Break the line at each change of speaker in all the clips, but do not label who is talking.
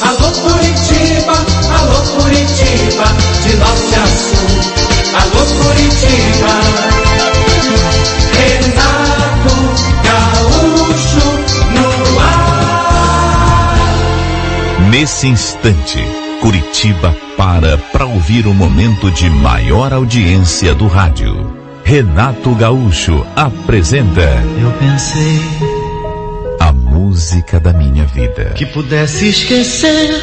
Alô Curitiba, de norte a sul. Alô Curitiba, Renato Gaúcho no ar.
Nesse instante, Curitiba para ouvir o momento de maior audiência do rádio. Renato Gaúcho apresenta.
Eu pensei
a música da minha vida.
Que pudesse esquecer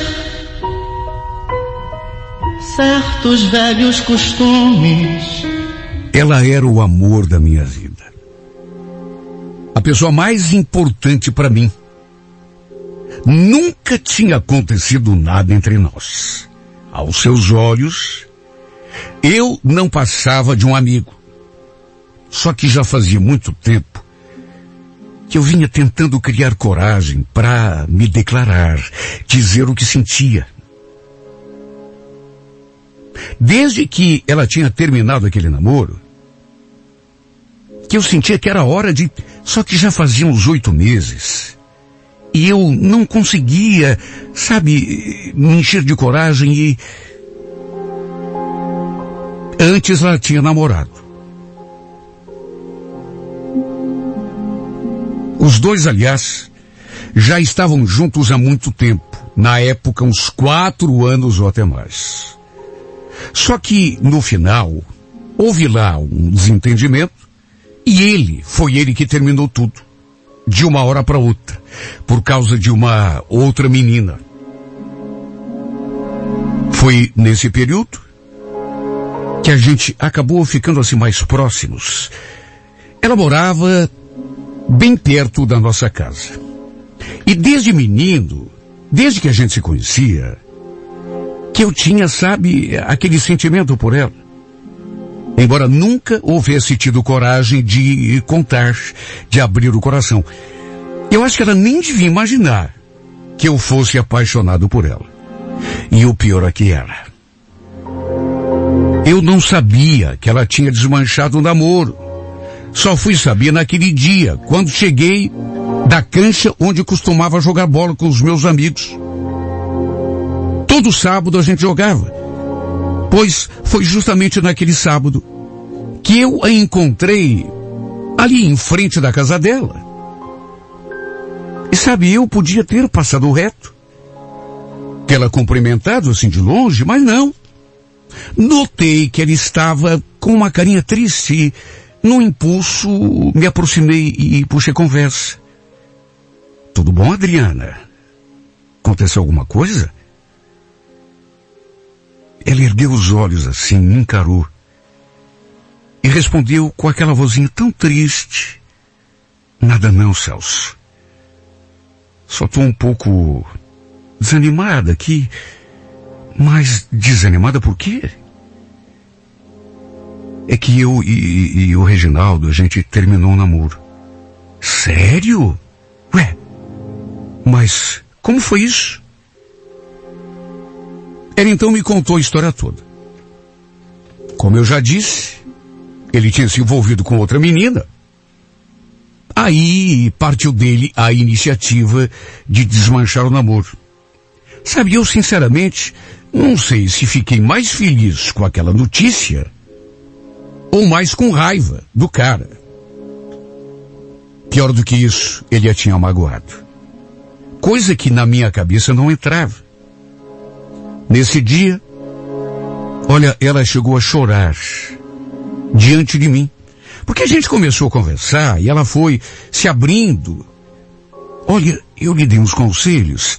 certos velhos costumes.
Ela era o amor da minha vida. A pessoa mais importante para mim. Nunca tinha acontecido nada entre nós. Aos seus olhos, eu não passava de um amigo. Só que já fazia muito tempo que eu vinha tentando criar coragem para me declarar, dizer o que sentia. Desde que ela tinha terminado aquele namoro, que eu sentia que era hora de... Só que já faziam uns 8 meses. E eu não conseguia, sabe, me encher de coragem e... Antes ela tinha namorado. Os dois, aliás, já estavam juntos há muito tempo. Na época, uns 4 anos ou até mais. Só que, no final, houve lá um desentendimento e foi ele que terminou tudo. De uma hora para outra. Por causa de uma outra menina. Foi nesse período que a gente acabou ficando assim mais próximos. Ela morava bem perto da nossa casa. E desde menino, desde que a gente se conhecia, que eu tinha, sabe, aquele sentimento por ela. Embora nunca houvesse tido coragem de contar, de abrir o coração. Eu acho que ela nem devia imaginar que eu fosse apaixonado por ela. E o pior é que era. Eu não sabia que ela tinha desmanchado o namoro. Só fui saber naquele dia, quando cheguei da cancha onde costumava jogar bola com os meus amigos. Todo sábado a gente jogava. Pois foi justamente naquele sábado que eu a encontrei ali em frente da casa dela. E sabe, eu podia ter passado reto, tê-la cumprimentado assim de longe, mas não. Notei que ela estava com uma carinha triste. No impulso, me aproximei e puxei conversa. Tudo bom, Adriana? Aconteceu alguma coisa? Ela ergueu os olhos assim, me encarou. E respondeu com aquela vozinha tão triste. Nada não, Celso. Só estou um pouco desanimada aqui. Mas desanimada por quê? É que eu e o Reginaldo, a gente terminou o namoro. Sério? Ué, mas como foi isso? Ela então me contou a história toda. Como eu já disse, ele tinha se envolvido com outra menina. Aí partiu dele a iniciativa de desmanchar o namoro. Sabe, eu sinceramente não sei se fiquei mais feliz com aquela notícia ou mais com raiva do cara. Pior do que isso, ele a tinha magoado. Coisa que na minha cabeça não entrava. Nesse dia, olha, ela chegou a chorar diante de mim. Porque a gente começou a conversar e ela foi se abrindo. Olha, eu lhe dei uns conselhos.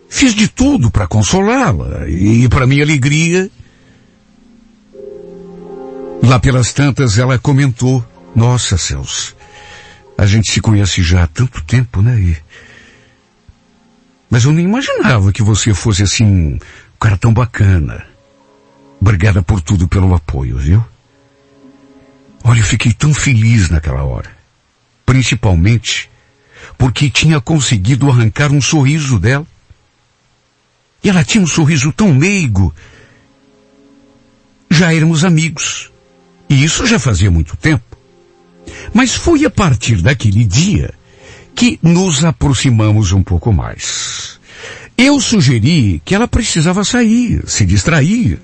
Fiz de tudo para consolá-la. E para minha alegria, lá pelas tantas ela comentou: nossa, Celso, a gente se conhece já há tanto tempo, né? Mas eu nem imaginava que você fosse assim, um cara tão bacana. Obrigada por tudo, pelo apoio, viu? Olha, eu fiquei tão feliz naquela hora. Principalmente porque tinha conseguido arrancar um sorriso dela. E ela tinha um sorriso tão meigo. Já éramos amigos. E isso já fazia muito tempo. Mas foi a partir daquele dia que nos aproximamos um pouco mais. eu sugeri que ela precisava sair, se distrair.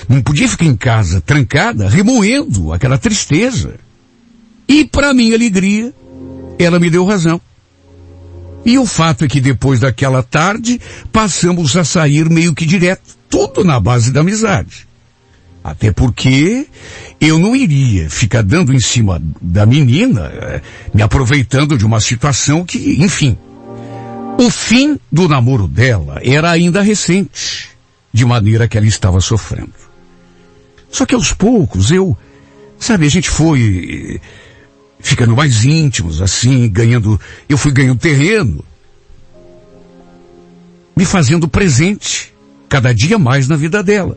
Não podia ficar em casa, trancada, remoendo aquela tristeza. E, para minha alegria, ela me deu razão. E o fato é que depois daquela tarde, passamos a sair meio que direto, tudo na base da amizade. Até porque eu não iria ficar dando em cima da menina, me aproveitando de uma situação que, enfim. O fim do namoro dela era ainda recente, de maneira que ela estava sofrendo. Só que aos poucos a gente foi ficando mais íntimos, assim, eu fui ganhando terreno, me fazendo presente cada dia mais na vida dela.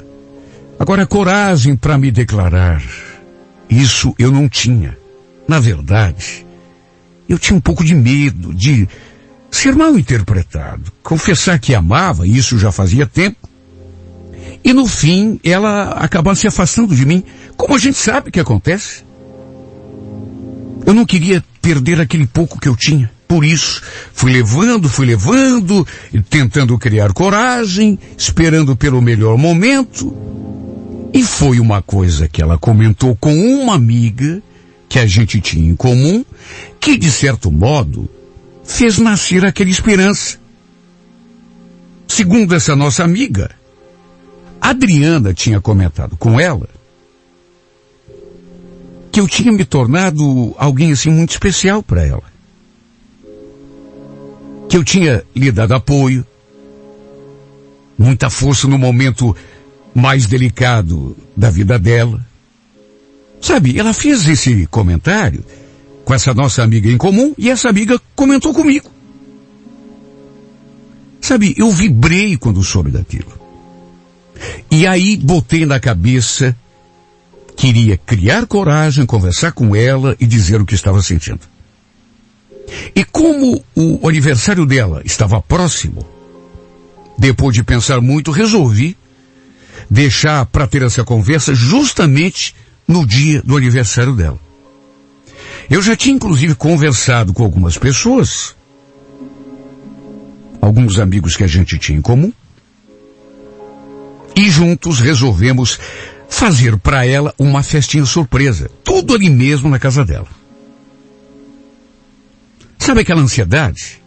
Agora, coragem para me declarar, isso eu não tinha. Na verdade, eu tinha um pouco de medo de ser mal interpretado, confessar que amava, isso já fazia tempo, e no fim ela acabar se afastando de mim, como a gente sabe que acontece. Eu não queria perder aquele pouco que eu tinha, por isso fui levando, tentando criar coragem, esperando pelo melhor momento, e foi uma coisa que ela comentou com uma amiga que a gente tinha em comum, que de certo modo fez nascer aquela esperança. Segundo essa nossa amiga, Adriana tinha comentado com ela que eu tinha me tornado alguém assim muito especial para ela. Que eu tinha lhe dado apoio, muita força no momento mais delicado da vida dela. Sabe, ela fez esse comentário com essa nossa amiga em comum e essa amiga comentou comigo. Sabe, eu vibrei quando soube daquilo. E aí botei na cabeça, queria criar coragem, conversar com ela e dizer o que estava sentindo. E como o aniversário dela estava próximo, depois de pensar muito, resolvi deixar para ter essa conversa justamente no dia do aniversário dela. Eu já tinha inclusive conversado com algumas pessoas, alguns amigos que a gente tinha em comum, e juntos resolvemos fazer para ela uma festinha surpresa, tudo ali mesmo na casa dela. Sabe aquela ansiedade?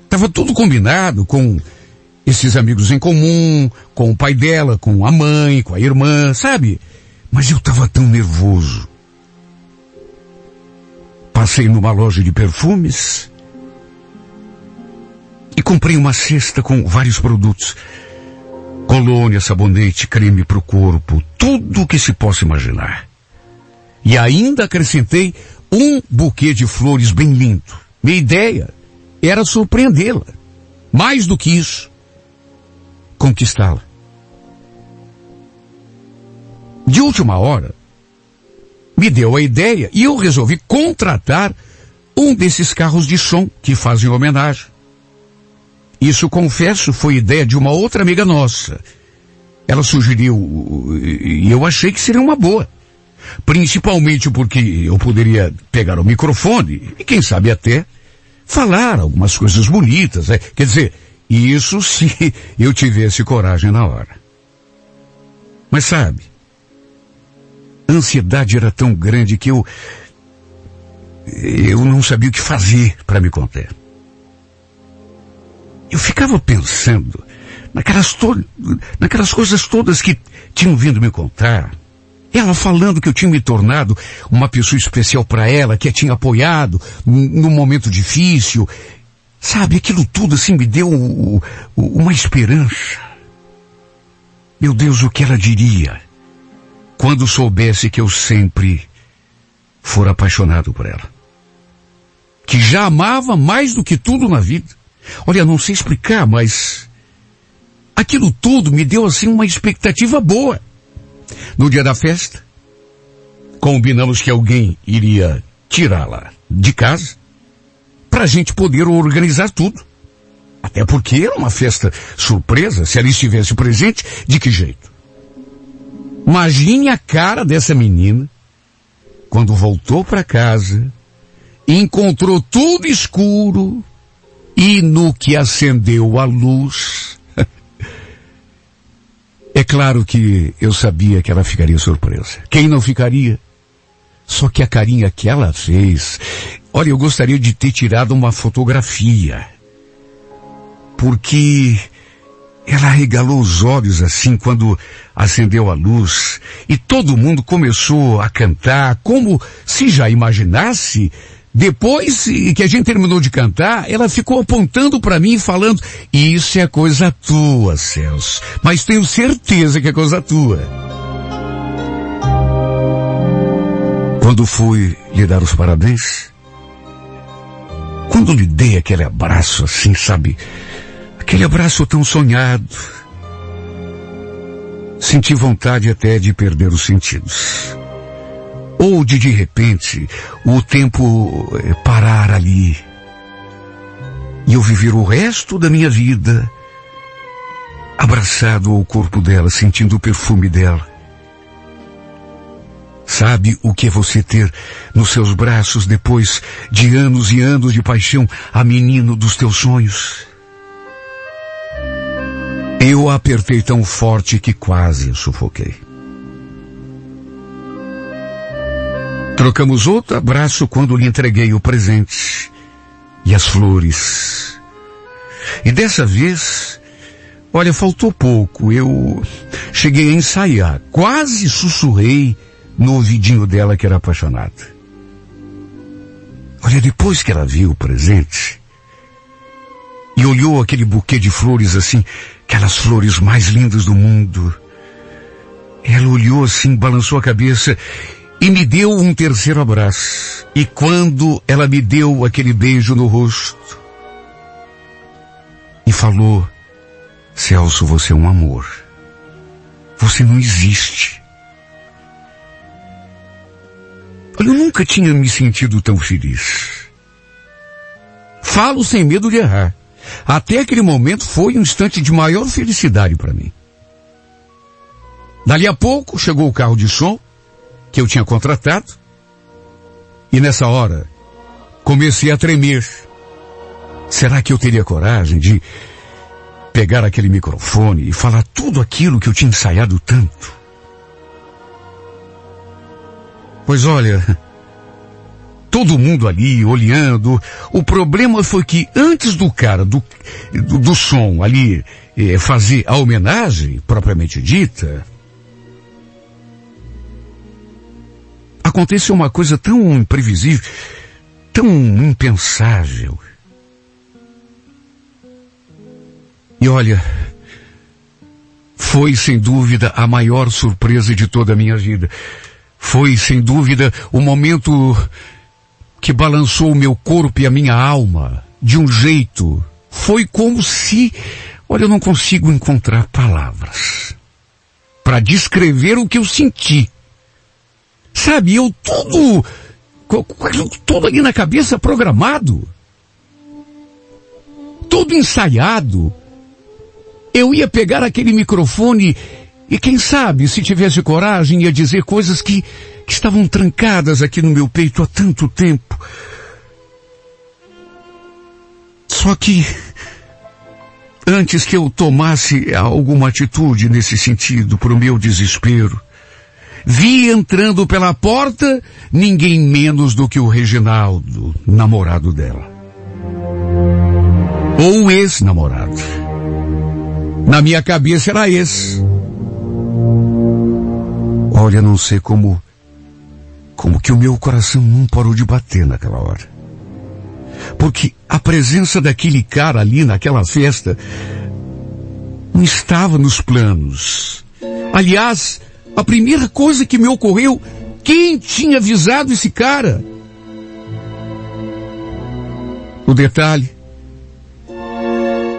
Tava tudo combinado com esses amigos em comum, com o pai dela, com a mãe, com a irmã, sabe? Mas eu tava tão nervoso. Passei numa loja de perfumes e comprei uma cesta com vários produtos. Colônia, sabonete, creme para o corpo, tudo o que se possa imaginar. E ainda acrescentei um buquê de flores bem lindo. Minha ideia era surpreendê-la. Mais do que isso, conquistá-la. De última hora, me deu a ideia e eu resolvi contratar um desses carros de som que fazem homenagem. Isso, confesso, foi ideia de uma outra amiga nossa. Ela sugeriu e eu achei que seria uma boa. Principalmente porque eu poderia pegar o microfone e, quem sabe até, falar algumas coisas bonitas. Quer dizer, isso se eu tivesse coragem na hora. Mas sabe, a ansiedade era tão grande que eu não sabia o que fazer para me conter. Eu ficava pensando naquelas coisas todas que tinham vindo me contar. Ela falando que eu tinha me tornado uma pessoa especial para ela, que a tinha apoiado num momento difícil. Sabe, aquilo tudo assim me deu uma esperança. Meu Deus, o que ela diria quando soubesse que eu sempre fora apaixonado por ela. Que já amava mais do que tudo na vida. Olha, não sei explicar, mas aquilo tudo me deu assim uma expectativa boa. No dia da festa, combinamos que alguém iria tirá-la de casa para a gente poder organizar tudo. Até porque era uma festa surpresa, se ela estivesse presente, de que jeito? Imagine a cara dessa menina quando voltou para casa, encontrou tudo escuro E no que acendeu a luz, é claro que eu sabia que ela ficaria surpresa. Quem não ficaria? Só que a carinha que ela fez... Olha, eu gostaria de ter tirado uma fotografia. Porque ela arregalou os olhos assim quando acendeu a luz. E todo mundo começou a cantar, como se já imaginasse... Depois que a gente terminou de cantar, ela ficou apontando para mim e falando, isso é coisa tua, Celso, mas tenho certeza que é coisa tua. Quando fui lhe dar os parabéns, quando lhe dei aquele abraço assim, sabe, aquele abraço tão sonhado, senti vontade até de perder os sentidos. Ou de repente, o tempo parar ali. E eu viver o resto da minha vida abraçado ao corpo dela, sentindo o perfume dela. Sabe o que é você ter nos seus braços, depois de anos e anos de paixão, a menina dos teus sonhos? Eu a apertei tão forte que quase a sufoquei. Trocamos outro abraço quando lhe entreguei o presente e as flores. E dessa vez, olha, faltou pouco. Eu cheguei a ensaiar. Quase sussurrei no ouvidinho dela que era apaixonada. Olha, depois que ela viu o presente e olhou aquele buquê de flores assim, aquelas flores mais lindas do mundo, ela olhou assim, balançou a cabeça e me deu um terceiro abraço. E quando ela me deu aquele beijo no rosto e falou, Celso, você é um amor. Você não existe. Olha, eu nunca tinha me sentido tão feliz. Falo sem medo de errar. Até aquele momento foi um instante de maior felicidade para mim. Dali a pouco chegou o carro de som que eu tinha contratado, e nessa hora comecei a tremer. Será que eu teria coragem de pegar aquele microfone e falar tudo aquilo que eu tinha ensaiado tanto? Pois olha, todo mundo ali olhando, o problema foi que antes do cara do som ali fazer a homenagem propriamente dita, aconteceu uma coisa tão imprevisível, tão impensável. E olha, foi sem dúvida a maior surpresa de toda a minha vida. Foi sem dúvida o momento que balançou o meu corpo e a minha alma de um jeito. Foi como se, olha, eu não consigo encontrar palavras para descrever o que eu senti. Sabe, eu tudo ali na cabeça programado, tudo ensaiado. Eu ia pegar aquele microfone e quem sabe, se tivesse coragem, ia dizer coisas que estavam trancadas aqui no meu peito há tanto tempo. Só que, antes que eu tomasse alguma atitude nesse sentido, pro meu desespero, vi entrando pela porta ninguém menos do que o Reginaldo, namorado dela. Ou ex-namorado. Na minha cabeça era ex. Olha, não sei como que o meu coração não parou de bater naquela hora. Porque a presença daquele cara ali naquela festa não estava nos planos. Aliás, a primeira coisa que me ocorreu, quem tinha avisado esse cara? O detalhe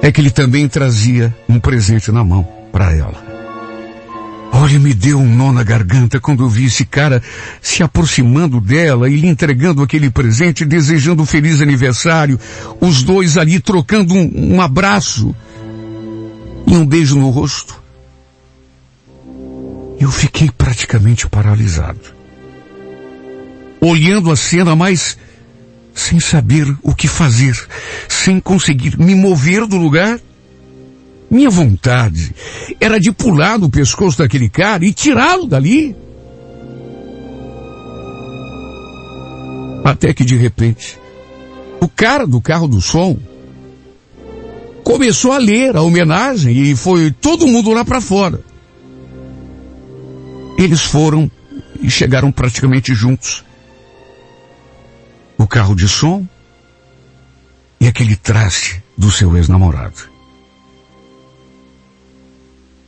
é que ele também trazia um presente na mão para ela. Olha, me deu um nó na garganta quando eu vi esse cara se aproximando dela e lhe entregando aquele presente, desejando um feliz aniversário. Os dois ali trocando um abraço e um beijo no rosto. Eu fiquei praticamente paralisado, olhando a cena, mas sem saber o que fazer, sem conseguir me mover do lugar. Minha vontade era de pular no pescoço daquele cara e tirá-lo dali. Até que de repente, o cara do carro do som começou a ler a homenagem e foi todo mundo lá para fora. Eles foram e chegaram praticamente juntos. O carro de som e aquele traste do seu ex-namorado.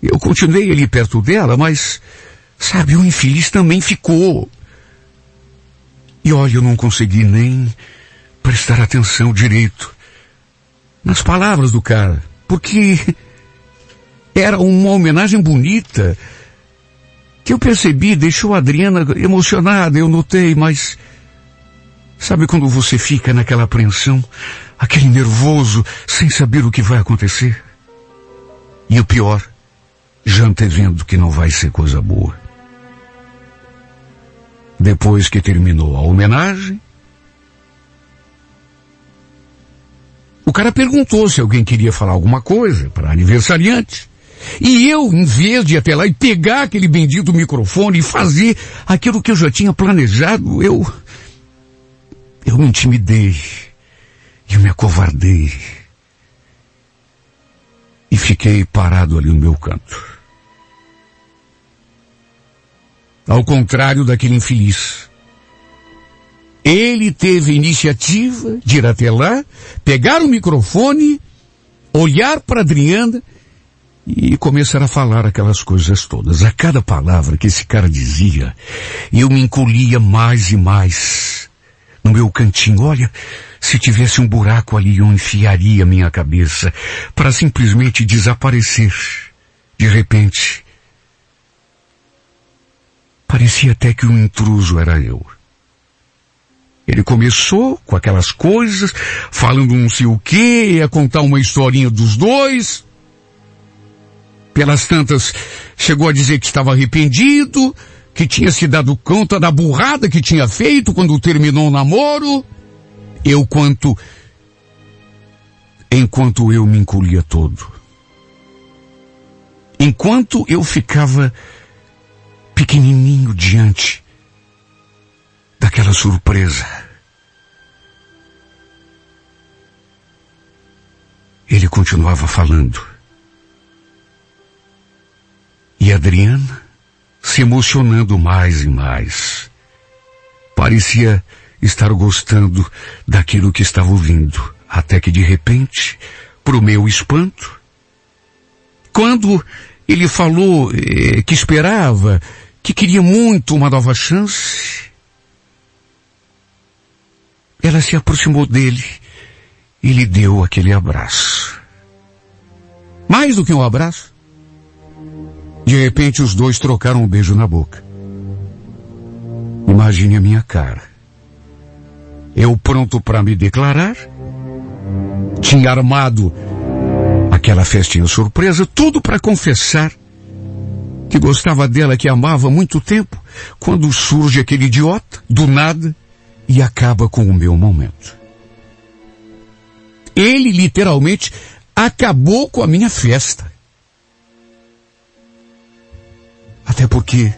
Eu continuei ali perto dela, mas, sabe, o infeliz também ficou. E olha, eu não consegui nem prestar atenção direito nas palavras do cara, porque era uma homenagem bonita que eu percebi, deixou a Adriana emocionada, eu notei, mas sabe quando você fica naquela apreensão, aquele nervoso, sem saber o que vai acontecer? E o pior, já antevendo que não vai ser coisa boa. Depois que terminou a homenagem, o cara perguntou se alguém queria falar alguma coisa para aniversariante. E eu, em vez de ir até lá e pegar aquele bendito microfone e fazer aquilo que eu já tinha planejado, eu me intimidei, eu me acovardei e fiquei parado ali no meu canto. Ao contrário daquele infeliz. Ele teve a iniciativa de ir até lá, pegar o microfone, olhar para Adriana e começar a falar aquelas coisas todas. A cada palavra que esse cara dizia, eu me encolhia mais e mais no meu cantinho. Olha, se tivesse um buraco ali, eu enfiaria minha cabeça para simplesmente desaparecer. De repente, parecia até que o intruso era eu. Ele começou com aquelas coisas, falando não sei o quê, ia contar uma historinha dos dois. Pelas tantas, chegou a dizer que estava arrependido, que tinha se dado conta da burrada que tinha feito quando terminou o namoro. Enquanto eu me encolhia todo. Enquanto eu ficava pequenininho diante daquela surpresa. Ele continuava falando. E Adriana se emocionando mais e mais. Parecia estar gostando daquilo que estava ouvindo. Até que de repente, pro meu espanto, quando ele falou que esperava, que queria muito uma nova chance, ela se aproximou dele e lhe deu aquele abraço. Mais do que um abraço, de repente os dois trocaram um beijo na boca. Imagine a minha cara. Eu pronto para me declarar, tinha armado aquela festinha surpresa, tudo para confessar que gostava dela, que amava há muito tempo, quando surge aquele idiota, do nada, e acaba com o meu momento. Ele literalmente acabou com a minha festa. Até porque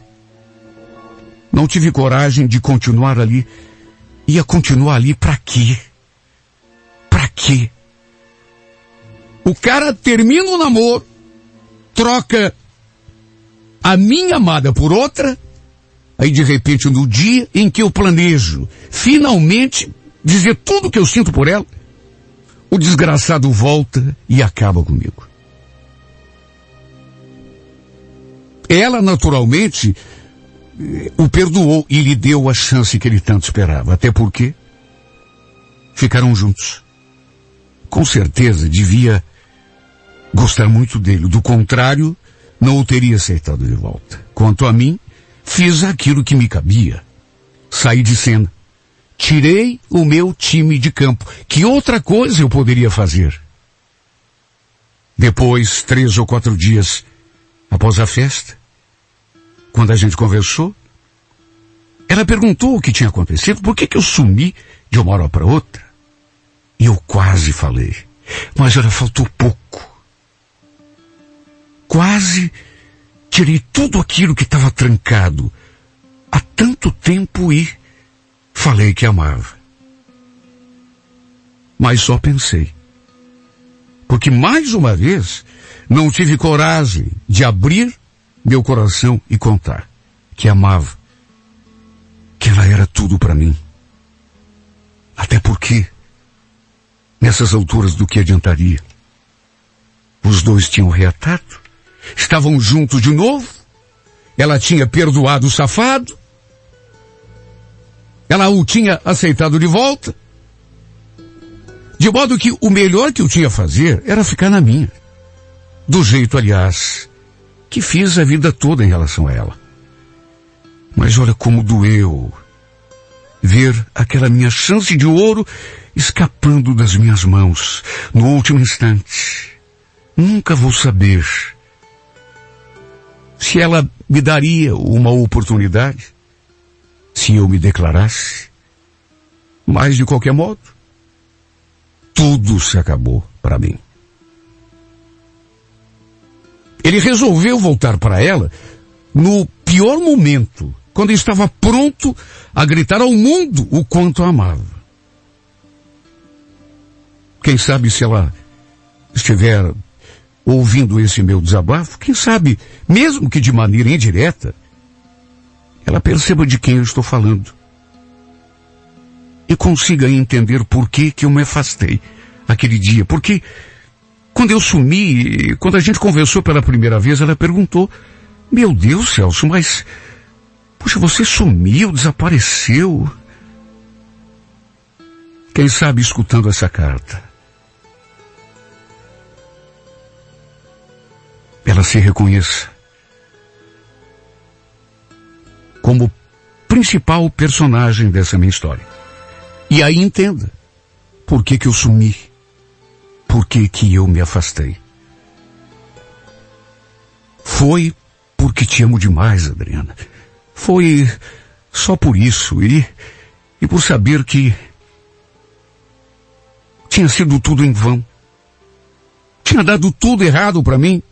não tive coragem de continuar ali. Ia continuar ali pra quê? Pra quê? O cara termina o namoro, troca a minha amada por outra, aí de repente no dia em que eu planejo finalmente dizer tudo que eu sinto por ela, o desgraçado volta e acaba comigo. Ela naturalmente o perdoou e lhe deu a chance que ele tanto esperava. Até porque ficaram juntos. Com certeza devia gostar muito dele. Do contrário, não o teria aceitado de volta. Quanto a mim, fiz aquilo que me cabia. Saí de cena. Tirei o meu time de campo. Que outra coisa eu poderia fazer? Depois, 3 ou 4 dias após a festa, quando a gente conversou, ela perguntou o que tinha acontecido, por que eu sumi de uma hora para outra. E eu quase falei. Mas olha, faltou pouco. Quase tirei tudo aquilo que estava trancado há tanto tempo e falei que amava. Mas só pensei. Porque mais uma vez não tive coragem de abrir meu coração e contar que amava. Que ela era tudo para mim. Até porque, nessas alturas, do que adiantaria? Os dois tinham reatado, estavam juntos de novo, ela tinha perdoado o safado, ela o tinha aceitado de volta, de modo que o melhor que eu tinha a fazer era ficar na minha. Do jeito, aliás, que fiz a vida toda em relação a ela. Mas olha como doeu ver aquela minha chance de ouro escapando das minhas mãos no último instante. Nunca vou saber se ela me daria uma oportunidade, se eu me declarasse. Mas, de qualquer modo, tudo se acabou para mim. Ele resolveu voltar para ela no pior momento, quando estava pronto a gritar ao mundo o quanto a amava. Quem sabe se ela estiver ouvindo esse meu desabafo, quem sabe, mesmo que de maneira indireta, ela perceba de quem eu estou falando. E consiga entender por que eu me afastei aquele dia. Porque quando eu sumi, quando a gente conversou pela primeira vez, ela perguntou: meu Deus, Celso, mas... puxa, você sumiu, desapareceu. Quem sabe, escutando essa carta, ela se reconheça como principal personagem dessa minha história. E aí entenda por que eu sumi, por que eu me afastei. Foi porque te amo demais, Adriana. Foi só por isso e por saber que tinha sido tudo em vão. Tinha dado tudo errado para mim.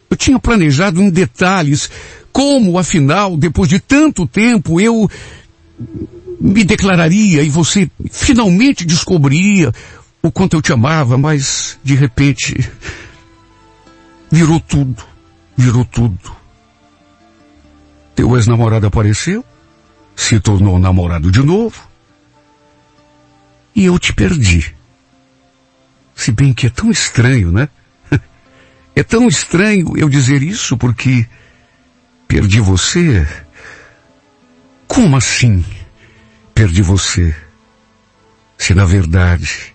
Eu tinha planejado em detalhes como, afinal, depois de tanto tempo, eu me declararia e você finalmente descobriria o quanto eu te amava, mas, de repente, virou tudo. Teu ex-namorado apareceu, se tornou namorado de novo, e eu te perdi. Se bem que é tão estranho, né? É tão estranho eu dizer isso, porque perdi você. Como assim perdi você? Se na verdade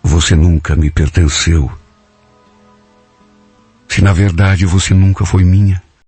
você nunca me pertenceu. Se na verdade você nunca foi minha.